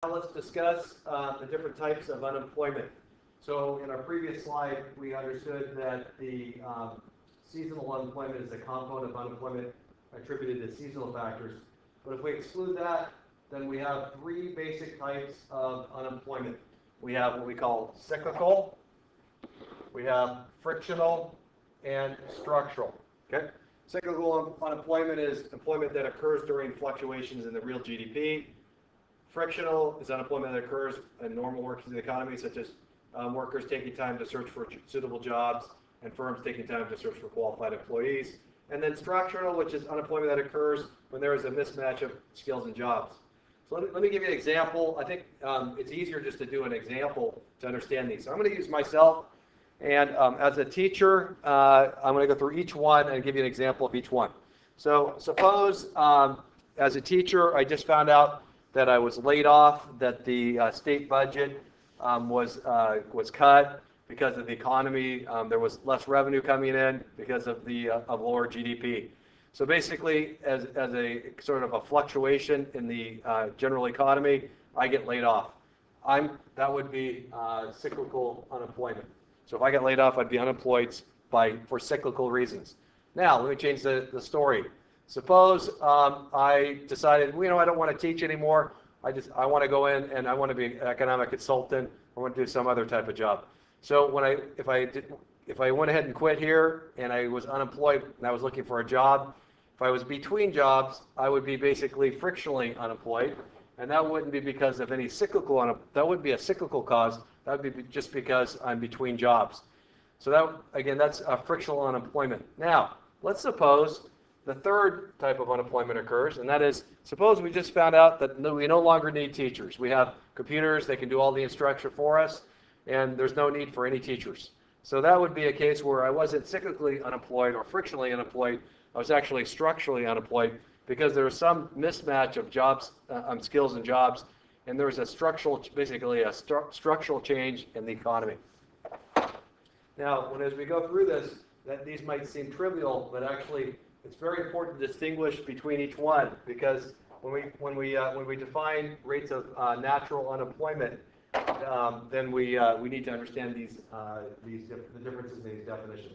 Now let's discuss the different types of unemployment. So in our previous slide, we understood that the seasonal unemployment is a component of unemployment attributed to seasonal factors. But if we exclude that, then we have three basic types of unemployment. We have what we call cyclical, we have frictional, and structural. Okay? Cyclical unemployment is employment that occurs during fluctuations in the real GDP. Frictional is unemployment that occurs in normal works in the economy, such as workers taking time to search for suitable jobs and firms taking time to search for qualified employees. And then structural, which is unemployment that occurs when there is a mismatch of skills and jobs. So let me give you an example. I think it's easier just to do an example to understand these. So I'm going to use myself. And as a teacher, I'm going to go through each one and give you an example of each one. So suppose as a teacher, I just found out that I was laid off, that the state budget was cut because of the economy. There was less revenue coming in because of the of lower GDP. So basically, as a sort of a fluctuation in the general economy, I get laid off. That would be cyclical unemployment. So if I get laid off, I'd be unemployed for cyclical reasons. Now, let me change the story. Suppose I decided, I don't want to teach anymore. I want to go in and I want to be an economic consultant. I want to do some other type of job. So if I went ahead and quit here and I was unemployed and I was looking for a job, if I was between jobs, I would be basically frictionally unemployed, and that wouldn't be because of any that wouldn't be a cyclical cause. That would be just because I'm between jobs. So that's a frictional unemployment. Now, let's suppose the third type of unemployment occurs, and that is, suppose we just found out that we no longer need teachers. We have computers, they can do all the instruction for us, and there's no need for any teachers. So that would be a case where I wasn't cyclically unemployed or frictionally unemployed. I was actually structurally unemployed because there was some mismatch of jobs, skills and jobs, and there was basically a structural change in the economy. Now, as we go through this, these might seem trivial, but actually it's very important to distinguish between each one, because when we define rates of natural unemployment, then we need to understand the differences in these definitions.